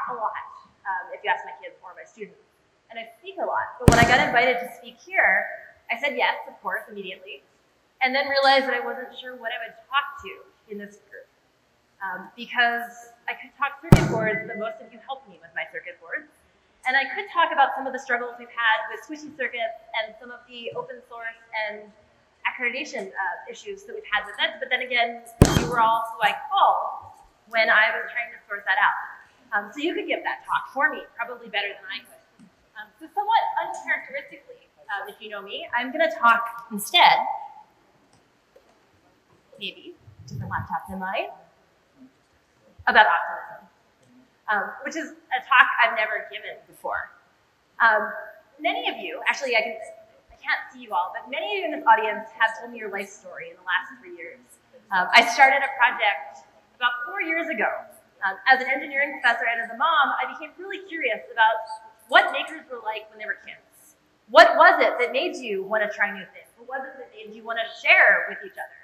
a lot, if you ask my kids or my students, and I speak a lot. But when I got invited to speak here, I said yes, of course, immediately, and then realized that I wasn't sure what I would talk to in this group. Because I could talk circuit boards, but most of you helped me with my circuit boards. And I could talk about some of the struggles we've had with squishy circuits and some of the open source and accreditation issues that we've had with it. But then again, you were all who I called when I was trying to sort that out. So you could give that talk for me, probably better than I could. So somewhat uncharacteristically, if you know me, I'm going to talk instead, maybe, different laptop than mine, about optimism, which is a talk I've never given before. Many of you, actually I can't see you all, but many of you in this audience have told me your life story in the last 3 years. I started a project about 4 years ago. As an engineering professor and as a mom, I became really curious about what makers were like when they were kids. What was it that made you want to try new things? What was it that made you want to share with each other?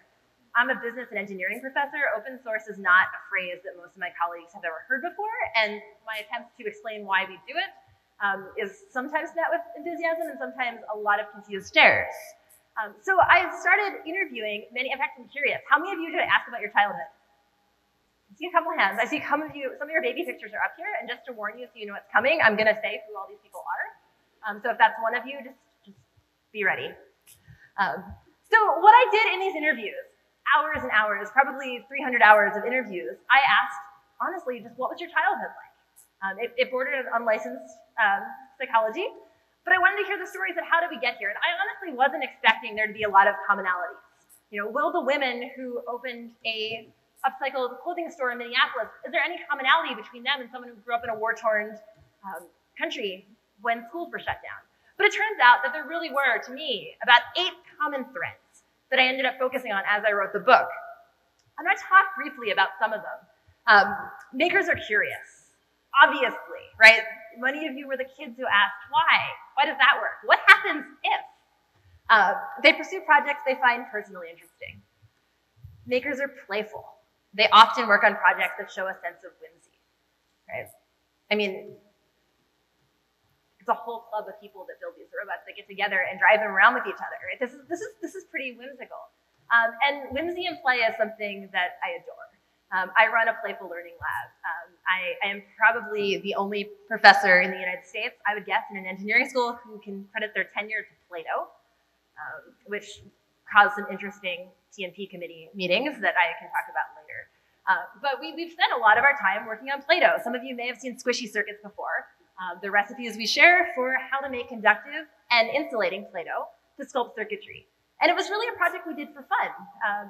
I'm a business and engineering professor. Open source is not a phrase that most of my colleagues have ever heard before, and my attempts to explain why we do it is sometimes met with enthusiasm and sometimes a lot of confused stares. So I started interviewing many. In fact, I'm curious, how many of you did I ask about your childhood? I see a couple hands. I see some of your baby pictures are up here, and just to warn you so you know what's coming, I'm gonna say who all these people are. So if that's one of you, just be ready. So what I did in these interviews, hours and hours, probably 300 hours of interviews, I asked, honestly, just what was your childhood like? It bordered on unlicensed psychology, but I wanted to hear the stories of how did we get here, and I honestly wasn't expecting there to be a lot of commonalities. You know, will the women who opened a upcycled clothing store in Minneapolis, is there any commonality between them and someone who grew up in a war-torn country when schools were shut down? But it turns out that there really were, to me, about 8 common threads that I ended up focusing on as I wrote the book. I'm going to talk briefly about some of them. Makers are curious, obviously, right? Many of you were the kids who asked, why? Why does that work? What happens if? They pursue projects they find personally interesting. Makers are playful. They often work on projects that show a sense of whimsy, right? I mean, it's a whole club of people that build these robots that get together and drive them around with each other. Right? This is pretty whimsical. And whimsy and play is something that I adore. I run a playful learning lab. I am probably the only professor in the United States, I would guess, in an engineering school who can credit their tenure to Play-Doh, which caused some interesting TNP committee meetings that I can talk about later. But we've spent a lot of our time working on Play-Doh. Some of you may have seen squishy circuits before. The recipes we share for how to make conductive and insulating Play-Doh to sculpt circuitry. And it was really a project we did for fun.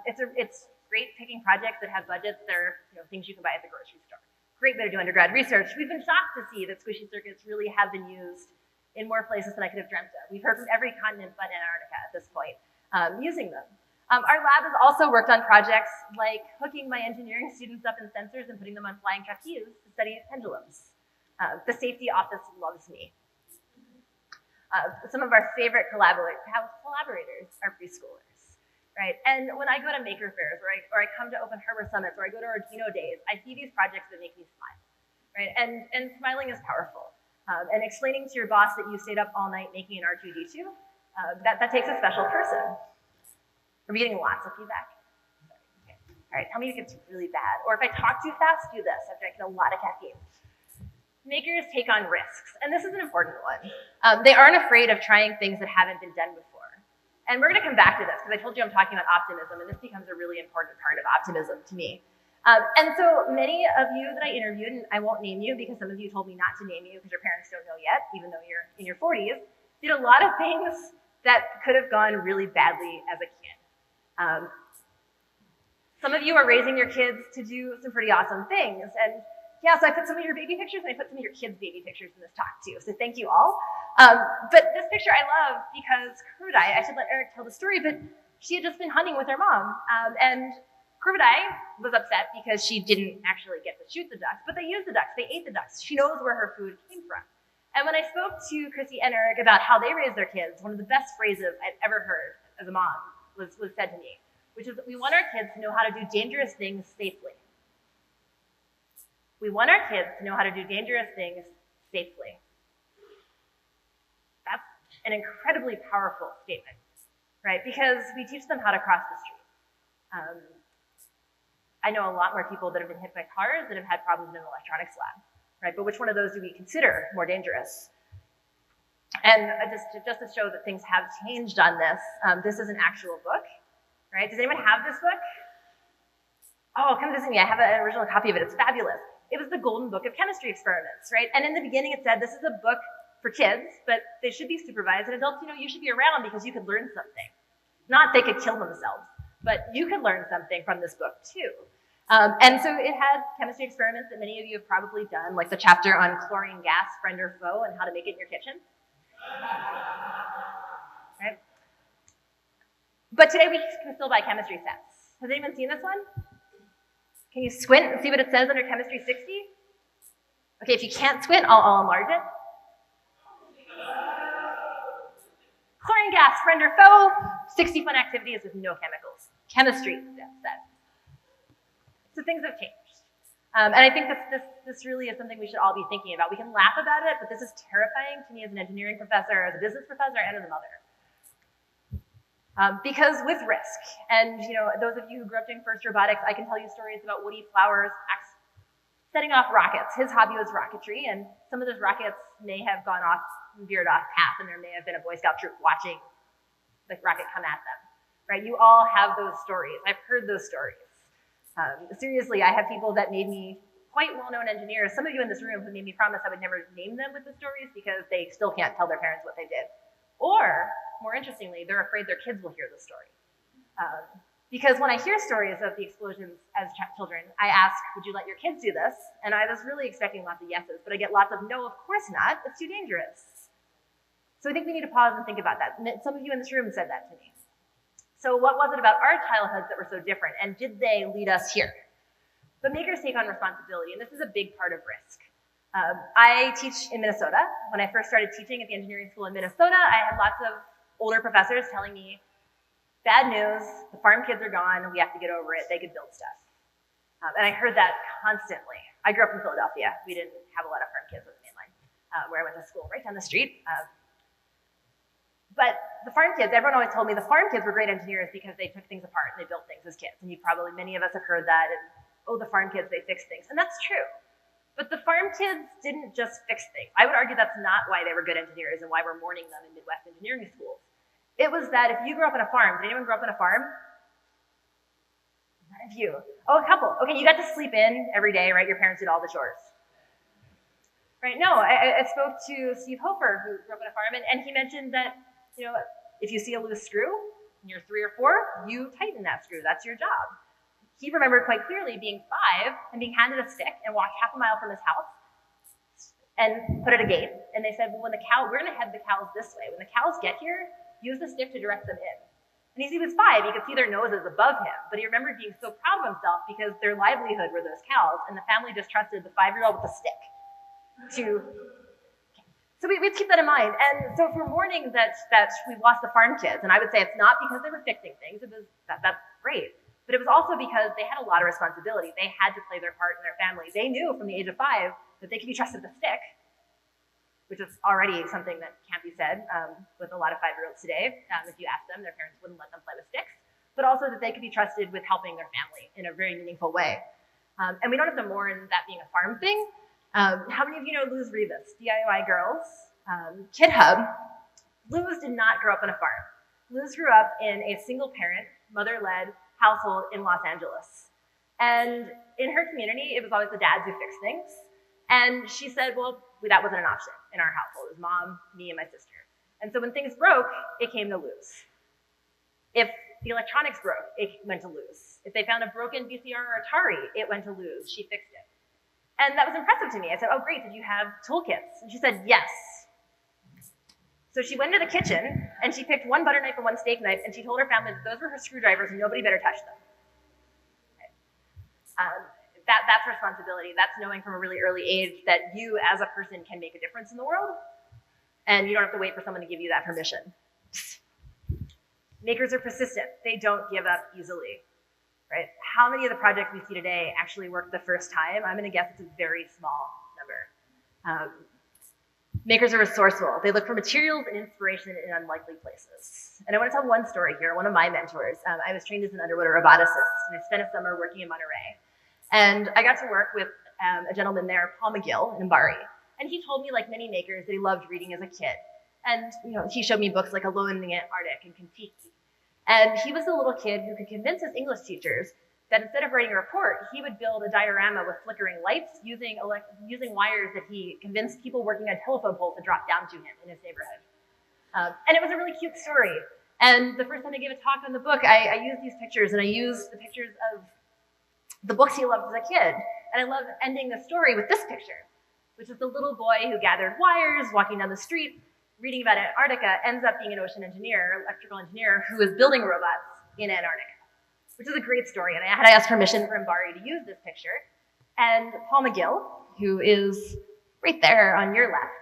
It's great picking projects that have budgets that are things you can buy at the grocery store. Great way to do undergrad research. We've been shocked to see that squishy circuits really have been used in more places than I could have dreamt of. We've heard from every continent but Antarctica at this point using them. Our lab has also worked on projects like hooking my engineering students up in sensors and putting them on flying trapeze to study pendulums. The safety office loves me. Some of our favorite collaborators are preschoolers, right? And when I go to maker fairs or I come to Open Harbor Summits or I go to Arduino Days, I see these projects that make me smile, right? And smiling is powerful. And explaining to your boss that you stayed up all night making an R2-D2, that takes a special person. Are we getting lots of feedback? Okay. All right, tell me if it's really bad. Or if I talk too fast, do this. I've drank a lot of caffeine. Makers take on risks, and this is an important one. They aren't afraid of trying things that haven't been done before. And we're gonna come back to this, because I told you I'm talking about optimism, and this becomes a really important part of optimism to me. And so many of you that I interviewed, and I won't name you because some of you told me not to name you because your parents don't know yet, even though you're in your 40s, did a lot of things that could have gone really badly as a kid. Some of you are raising your kids to do some pretty awesome things, and yeah, so I put some of your baby pictures and I put some of your kids' baby pictures in this talk too, so thank you all. But this picture I love because Crudai, I should let Eric tell the story, but she had just been hunting with her mom, and Crudai was upset because she didn't actually get to shoot the ducks, but they used the ducks, they ate the ducks. She knows where her food came from. And when I spoke to Chrissy and Eric about how they raise their kids, one of the best phrases I've ever heard as a mom was said to me, which is that we want our kids to know how to do dangerous things safely. We want our kids to know how to do dangerous things safely. That's an incredibly powerful statement, right? Because we teach them how to cross the street. I know a lot more people that have been hit by cars that have had problems in an electronics lab, right? But which one of those do we consider more dangerous? And just to show that things have changed on this, this is an actual book, right? Does anyone have this book? Oh, come visit me. I have an original copy of it. It's fabulous. It was the golden book of chemistry experiments, right? And in the beginning it said, this is a book for kids, but they should be supervised. And adults, you should be around because you could learn something. Not they could kill themselves, but you could learn something from this book too. And so it had chemistry experiments that many of you have probably done, like the chapter on chlorine gas, friend or foe, and how to make it in your kitchen. Right? But today we can still buy chemistry sets. Has anyone seen this one? Can you squint and see what it says under Chemistry 60? Okay, if you can't squint, I'll enlarge it. Chlorine gas, friend or foe, 60 fun activities with no chemicals. Chemistry set. So things have changed. And I think this really is something we should all be thinking about. We can laugh about it, but this is terrifying to me as an engineering professor, as a business professor, and as a mother. Because with risk, and those of you who grew up doing FIRST robotics, I can tell you stories about Woody Flowers setting off rockets. His hobby was rocketry, and some of those rockets may have gone off and veered off path, and there may have been a Boy Scout troop watching the rocket come at them. Right? You all have those stories. I've heard those stories. Seriously, I have people that made me quite well-known engineers. Some of you in this room who made me promise I would never name them with the stories because they still can't tell their parents what they did. Or, more interestingly, they're afraid their kids will hear the story. Because when I hear stories of the explosions as children, I ask, would you let your kids do this? And I was really expecting lots of yeses, but I get lots of no, of course not, it's too dangerous. So I think we need to pause and think about that. Some of you in this room said that to me. So what was it about our childhoods that were so different, and did they lead us here? But makers take on responsibility, and this is a big part of risk. I teach in Minnesota. When I first started teaching at the engineering school in Minnesota, I had lots of older professors telling me, bad news, the farm kids are gone, we have to get over it, they could build stuff. And I heard that constantly. I grew up in Philadelphia. We didn't have a lot of farm kids on the mainline, where I went to school, right down the street. But the farm kids, everyone always told me the farm kids were great engineers because they took things apart and they built things as kids. And many of us have heard that, and oh, the farm kids, they fix things. And that's true. But the farm kids didn't just fix things. I would argue that's not why they were good engineers and why we're mourning them in Midwest engineering schools. It was that if you grew up on a farm, did anyone grow up on a farm? None of you. Oh, a couple. Okay, you got to sleep in every day, right? Your parents did all the chores. Right? No, I spoke to Steve Hofer, who grew up on a farm, and he mentioned that if you see a loose screw and you're 3 or 4, you tighten that screw. That's your job. He remembered quite clearly being 5 and being handed a stick and walked half a mile from his house and put at a gate. And they said, well, we're going to head the cows this way. When the cows get here, use the stick to direct them in. And as he was 5, he could see their noses above him, but he remembered being so proud of himself because their livelihood were those cows, and the family just trusted the 5-year-old with a stick to... So we keep that in mind. And so if we're mourning that we've lost the farm kids, and I would say it's not because they were fixing things, that's great, but it was also because they had a lot of responsibility. They had to play their part in their family. They knew from the age of 5 that they could be trusted with a stick, which is already something that can't be said with a lot of 5-year-olds today. If you ask them, their parents wouldn't let them play with sticks, but also that they could be trusted with helping their family in a very meaningful way. And we don't have to mourn that being a farm thing. How many of you know Luz Rivas, DIY Girls, Kid Hub? Luz did not grow up on a farm. Luz grew up in a single-parent, mother-led household in Los Angeles. And in her community, it was always the dads who fixed things. And she said, well, that wasn't an option in our household. It was mom, me, and my sister. And so when things broke, it came to Luz. If the electronics broke, it went to Luz. If they found a broken VCR or Atari, it went to Luz. She fixed it. And that was impressive to me. I said, oh, great, did you have toolkits? And she said, yes. So she went into the kitchen, and she picked one butter knife and one steak knife, and she told her family that those were her screwdrivers, and nobody better touch them. Okay. That's responsibility. That's knowing from a really early age that you, as a person, can make a difference in the world, and you don't have to wait for someone to give you that permission. Makers are persistent. They don't give up easily. right? How many of the projects we see today actually work the first time? I'm gonna guess it's a very small number. Makers are resourceful. They look for materials and inspiration in unlikely places. And I want to tell one story here. One of my mentors, I was trained as an underwater roboticist, and I spent a summer working in Monterey. And I got to work with a gentleman there, Paul McGill in AnnMarie. And he told me, like many makers, that he loved reading as a kid. And he showed me books like Alone in the Antarctic and Kon-Tiki. And he was the little kid who could convince his English teachers that instead of writing a report, he would build a diorama with flickering lights using wires that he convinced people working on telephone poles to drop down to him in his neighborhood. And it was a really cute story. And the first time I gave a talk on the book, I used these pictures, and I used the pictures of the books he loved as a kid. And I love ending the story with this picture, which is the little boy who gathered wires, walking down the street, reading about Antarctica, ends up being an ocean engineer, electrical engineer, who is building robots in Antarctica, which is a great story. And I had to ask permission for AnnMarie to use this picture. And Paul McGill, who is right there on your left,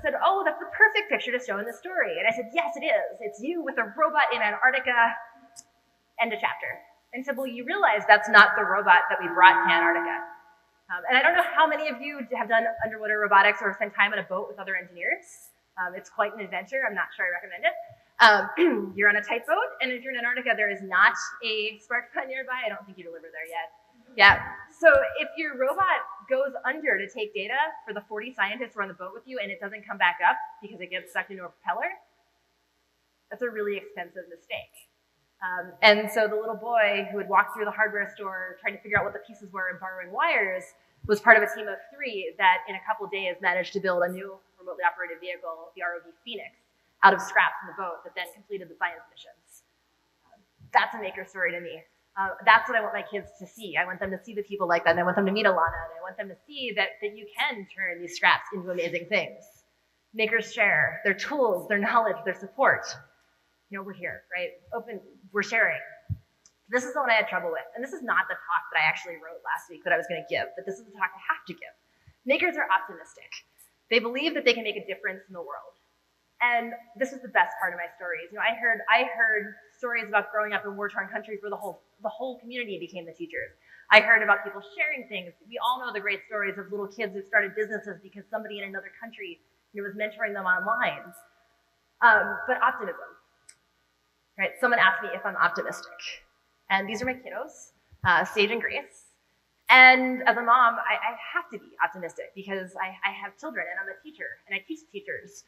said, oh, that's the perfect picture to show in the story. And I said, yes, it is. It's you with a robot in Antarctica. End of chapter. And he said, well, you realize that's not the robot that we brought to Antarctica. And I don't know how many of you have done underwater robotics or spent time on a boat with other engineers. It's quite an adventure. I'm not sure I recommend it. You're on a tight boat, and if you're in Antarctica, there is not a smartphone nearby. I don't think you deliver there yet. Yeah. So if your robot goes under to take data for the 40 scientists who are on the boat with you and it doesn't come back up because it gets sucked into a propeller, that's a really expensive mistake. And so the little boy who would walk through the hardware store trying to figure out what the pieces were and borrowing wires was part of a team of 3 that in a couple of days managed to build a new remotely operated vehicle, the ROV Phoenix, out of scraps in the boat that then completed the science missions. That's a maker story to me. That's what I want my kids to see. I want them to see the people like that, and I want them to meet Alana, and I want them to see that you can turn these scraps into amazing things. Makers share their tools, their knowledge, their support. We're here, right? We're sharing. This is the one I had trouble with, and this is not the talk that I actually wrote last week that I was going to give, but this is the talk I have to give. Makers are optimistic. They believe that they can make a difference in the world. And this is the best part of my stories. I heard stories about growing up in war-torn countries where the whole community became the teachers. I heard about people sharing things. We all know the great stories of little kids who started businesses because somebody in another country was mentoring them online. But optimism, right? Someone asked me if I'm optimistic. And these are my kiddos, Sage and Grace. And as a mom, I have to be optimistic because I have children and I'm a teacher and I teach teachers.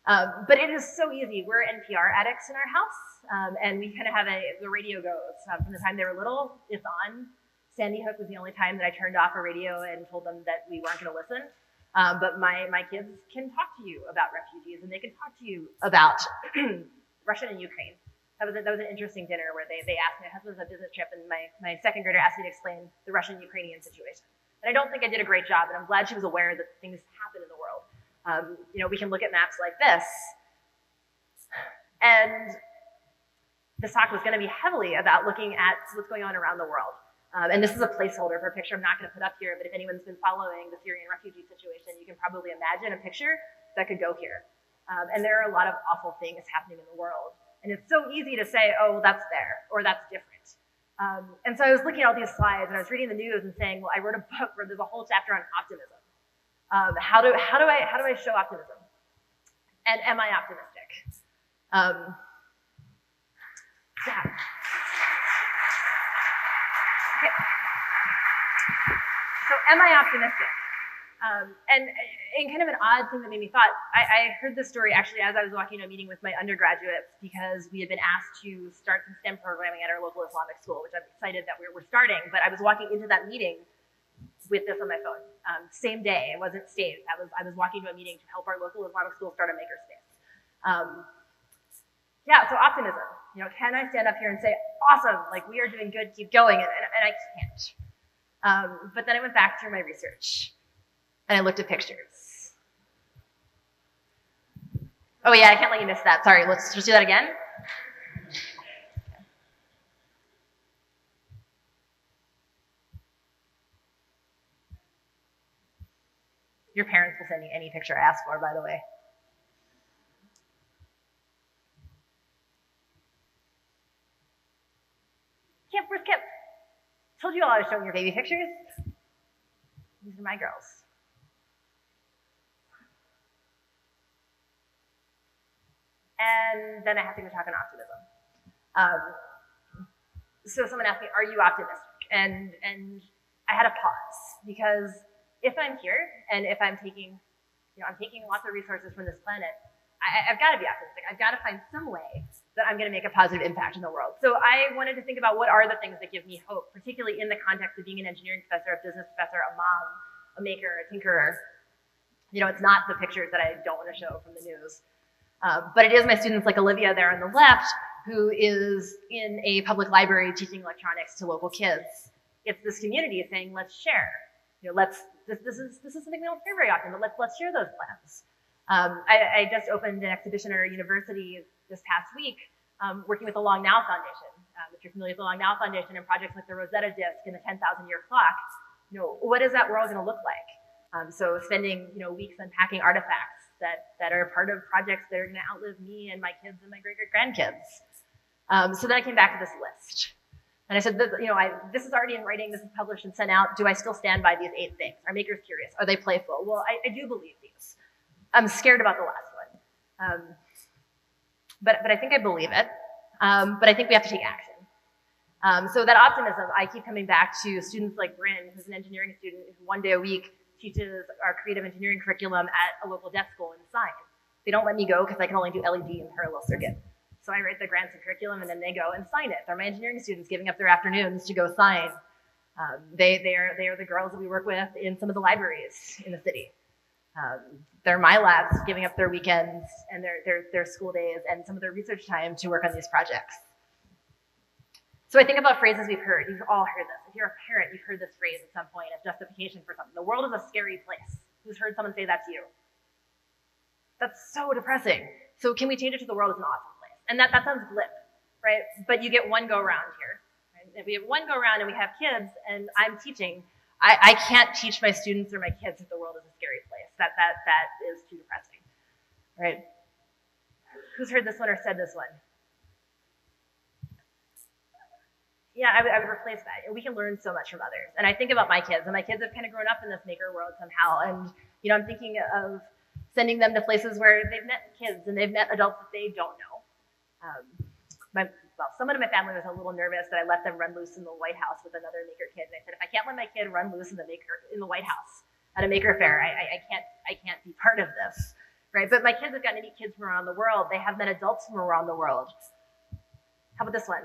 But it is so easy. We're NPR addicts in our house, and we kind of have the radio goes. From the time they were little, it's on. Sandy Hook was the only time that I turned off a radio and told them that we weren't going to listen. But my kids can talk to you about refugees, and they can talk to you about Russia and Ukraine. That was an interesting dinner where they asked me, my husband was on a business trip, and my second grader asked me to explain the Russian-Ukrainian situation. And I don't think I did a great job, and I'm glad she was aware that things happen in the world. We can look at maps like this, and this talk was going to be heavily about looking at what's going on around the world. And this is a placeholder for a picture I'm not going to put up here, but if anyone's been following the Syrian refugee situation, you can probably imagine a picture that could go here. And there are a lot of awful things happening in the world. And it's so easy to say, oh, well, that's there, or that's different. And so I was looking at all these slides, and I was reading the news and saying, well, I wrote a book where there's a whole chapter on optimism. How do I show optimism? And am I optimistic? Yeah. Okay. So am I optimistic? And kind of an odd thing that made me thought, I heard this story actually as I was walking to a meeting with my undergraduates because we had been asked to start some STEM programming at our local Islamic school, which I'm excited that we're starting, but I was walking into that meeting with this on my phone. Same day, it wasn't staged. I was walking to a meeting to help our local Islamic school start a makerspace. Yeah, so optimism. Can I stand up here and say, awesome, like we are doing good, keep going, and I can't. But then I went back through my research and I looked at pictures. Oh yeah, I can't let you miss that. Sorry, let's just do that again. Your parents will send me any picture I ask for, by the way. Kip, where's Kip? told you all I was showing your baby pictures. These are my girls. And then I have to go talk on optimism. So someone asked me, are you optimistic? And I had to pause, because if I'm here and if I'm taking, I'm taking lots of resources from this planet, I've got to be optimistic. I've got to find some way that I'm going to make a positive impact in the world. So I wanted to think about what are the things that give me hope, particularly in the context of being an engineering professor, a business professor, a mom, a maker, a tinkerer. It's not the pictures that I don't want to show from the news. But it is my students like Olivia there on the left, who is in a public library teaching electronics to local kids. It's this community saying, let's share. This is something we don't hear very often, but let's share those plans. I just opened an exhibition at our university this past week, working with the Long Now Foundation. If you're familiar with the Long Now Foundation and projects like the Rosetta Disk and the 10,000-year clock, what is that world going to look like? So spending weeks unpacking artifacts that are part of projects that are going to outlive me and my kids and my great-great-grandkids. So then I came back to this list. And I said, this is already in writing, this is published and sent out. Do I still stand by these 8 things? Are makers curious? Are they playful? Well, I do believe these. I'm scared about the last one. But I think I believe it. But I think we have to take action. So that optimism, I keep coming back to students like Bryn, who's an engineering student who 1 day a week teaches our creative engineering curriculum at a local deaf school in Sign. They don't let me go because I can only do LED and parallel circuit. So I write the grants and curriculum, and then they go and sign it. They're my engineering students giving up their afternoons to go sign. They are the girls that we work with in some of the libraries in the city. They're my labs giving up their weekends and their school days and some of their research time to work on these projects. So I think about phrases we've heard. You've all heard this. If you're a parent, you've heard this phrase at some point as justification for something. The world is a scary place. Who's heard someone say that to you? That's so depressing. So can we change it to the world is an awesome place? And that sounds glib, right? But you get one go round here. Right? If we have one go round and we have kids and I'm teaching, I can't teach my students or my kids that the world is a scary place. That is too depressing, right? Who's heard this one or said this one? Yeah, I would replace that. We can learn so much from others. And I think about my kids, and my kids have kind of grown up in this maker world somehow. And, I'm thinking of sending them to places where they've met kids and they've met adults that they don't know. Someone in my family was a little nervous that I let them run loose in the White House with another maker kid. And I said, if I can't let my kid run loose in the White House at a maker fair, I can't be part of this, right? But my kids have gotten to meet kids from around the world. They have met adults from around the world. How about this one?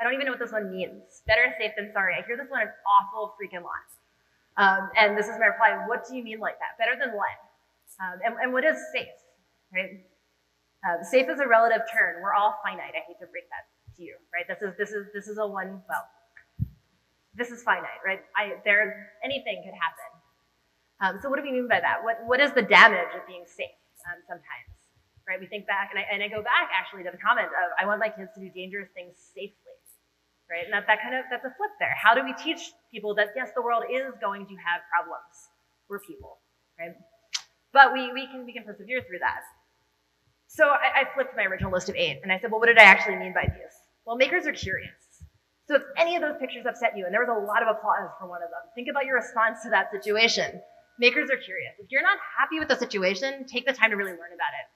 I don't even know what this one means. Better safe than sorry. I hear this one an awful freaking lot. And this is my reply. What do you mean like that? Better than what? And what is safe, right? Safe is a relative term. We're all finite. I hate to break that to you, right? This is a one. Well, this is finite, right? Anything could happen. So what do we mean by that? What is the damage of being safe? Sometimes, right? We think back, and I go back actually to the comment of I want my kids to do dangerous things safely, right? And that's a flip there. How do we teach people that yes, the world is going to have problems? We're people, right? But we can persevere through that. So I flipped my original list of 8, and I said, well, what did I actually mean by these? Well, makers are curious. So if any of those pictures upset you, and there was a lot of applause for one of them, think about your response to that situation. Makers are curious. If you're not happy with the situation, take the time to really learn about it.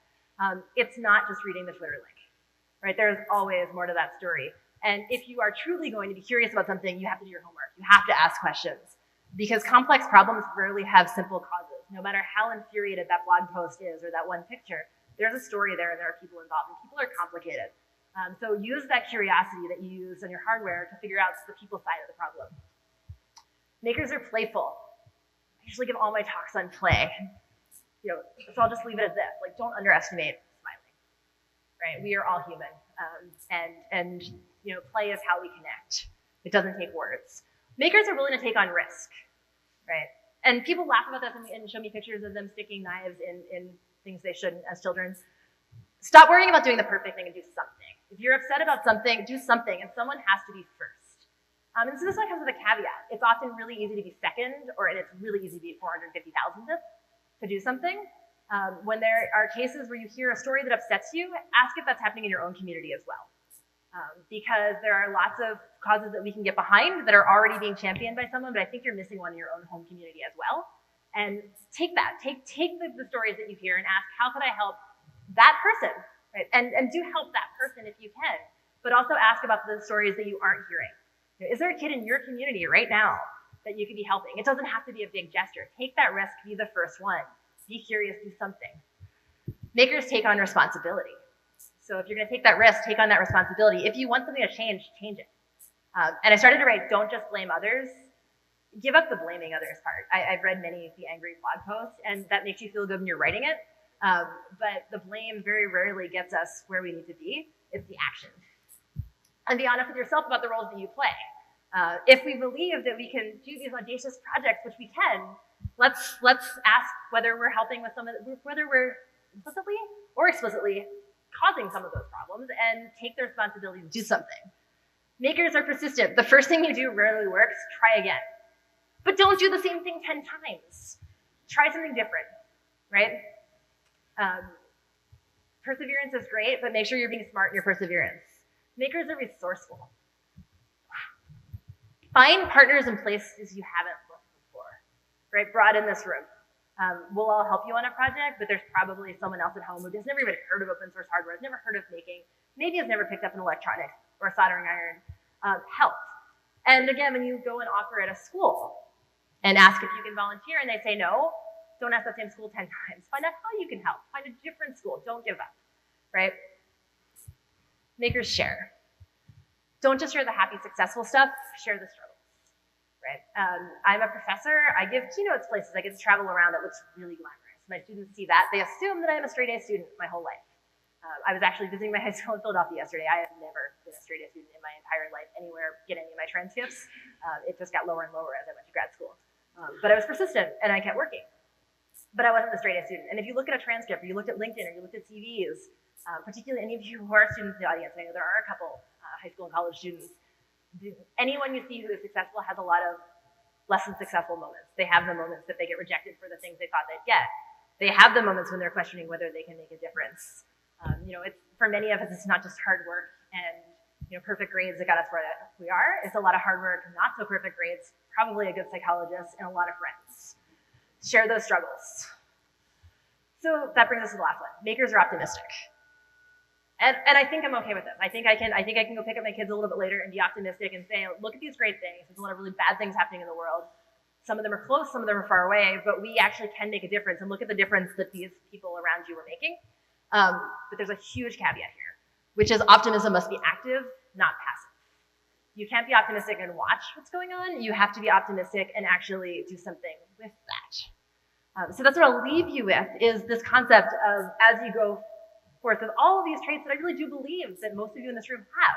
It's not just reading the Twitter link, right? There's always more to that story. And if you are truly going to be curious about something, you have to do your homework. You have to ask questions, because complex problems rarely have simple causes. No matter how infuriated that blog post is or that one picture, there's a story there and there are people involved, and people are complicated. So use that curiosity that you use on your hardware to figure out the people side of the problem. Makers are playful. I usually give all my talks on play. So I'll just leave it at this. Don't underestimate smiling, right? We are all human. And play is how we connect. It doesn't take words. Makers are willing to take on risk, right? And people laugh about this and show me pictures of them sticking knives in things they shouldn't as children. Stop worrying about doing the perfect thing and do something. If you're upset about something, do something, and someone has to be first. And so this one comes with a caveat. It's often really easy to be second, and it's really easy to be 450,000th to do something. When there are cases where you hear a story that upsets you, ask if that's happening in your own community as well. Because there are lots of causes that we can get behind that are already being championed by someone, but I think you're missing one in your own home community as well. And take that, take the stories that you hear and ask, how could I help that person, right? And do help that person if you can, but also ask about the stories that you aren't hearing. Is there a kid in your community right now that you could be helping? It doesn't have to be a big gesture. Take that risk, be the first one. Be curious, do something. Makers take on responsibility. So if you're gonna take that risk, take on that responsibility. If you want something to change, change it. And I started to write, don't just blame others. Give up the blaming others part. I've read many of the angry blog posts, and that makes you feel good when you're writing it. But the blame very rarely gets us where we need to be. It's the action. And be honest with yourself about the roles that you play. If we believe that we can do these audacious projects, which we can, let's ask whether we're helping with whether we're implicitly or explicitly causing some of those problems, and take the responsibility to do something. Makers are persistent. The first thing you do rarely works. Try again. But don't do the same thing 10 times. Try something different, right? Perseverance is great, but make sure you're being smart in your perseverance. Makers are resourceful. Find partners in places you haven't looked before, right? Brought in this room. We'll all help you on a project, but there's probably someone else at home who has never even heard of open source hardware, has never heard of making, maybe has never picked up an electronics or a soldering iron. Help. And again, when you go and offer at a school and ask if you can volunteer and they say no, don't ask that same school 10 times. Find out how you can help. Find a different school. Don't give up, right? Makers share. Don't just share the happy, successful stuff, share the struggles, right? I'm a professor. I give keynotes places. I get to travel around. It looks really glamorous. My students see that. They assume that I'm a straight A student my whole life. I was actually visiting my high school in Philadelphia yesterday. I have never been a straight A student in my entire life anywhere, get any of my transcripts. It just got lower and lower as I went to grad school. But I was persistent and I kept working. But I wasn't a straight A student. And if you look at a transcript, or you looked at LinkedIn, or you looked at CVs, particularly any of you who are students in the audience, I know there are a couple high school and college students, anyone you see who is successful has a lot of less than successful moments. They have the moments that they get rejected for the things they thought they'd get. They have the moments when they're questioning whether they can make a difference. It's, for many of us, it's not just hard work and perfect grades that got us where we are. It's a lot of hard work, not so perfect grades, probably a good psychologist, and a lot of friends. Share those struggles. So that brings us to the last one. Makers are optimistic. And I think I'm okay with this. I think I can go pick up my kids a little bit later and be optimistic and say, look at these great things. There's a lot of really bad things happening in the world. Some of them are close, some of them are far away, but we actually can make a difference, and look at the difference that these people around you are making. But there's a huge caveat here, which is optimism must be active, not passive. You can't be optimistic and watch what's going on. You have to be optimistic and actually do something with that. So that's what I'll leave you with, is this concept of, as you go forth with all of these traits that I really do believe that most of you in this room have,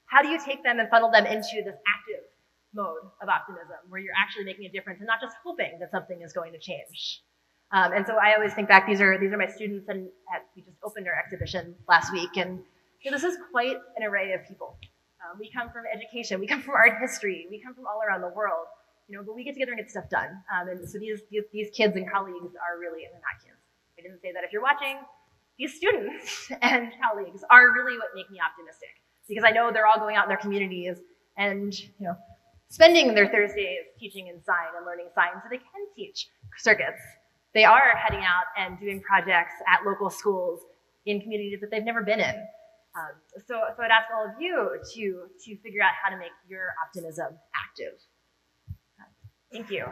how do you take them and funnel them into this active mode of optimism, where you're actually making a difference and not just hoping that something is going to change? And so I always think back, these are my students, and we just opened our exhibition last week, and this is quite an array of people. We come from education, we come from art history, we come from all around the world, but we get together and get stuff done. And so these kids and colleagues are really, and they're not kids, I didn't say that if you're watching, these students and colleagues are really what make me optimistic, because I know they're all going out in their communities and spending their Thursdays teaching in sign and learning sign so they can teach circuits. They are heading out and doing projects at local schools in communities that they've never been in. So I'd ask all of you to figure out how to make your optimism active. Thank you.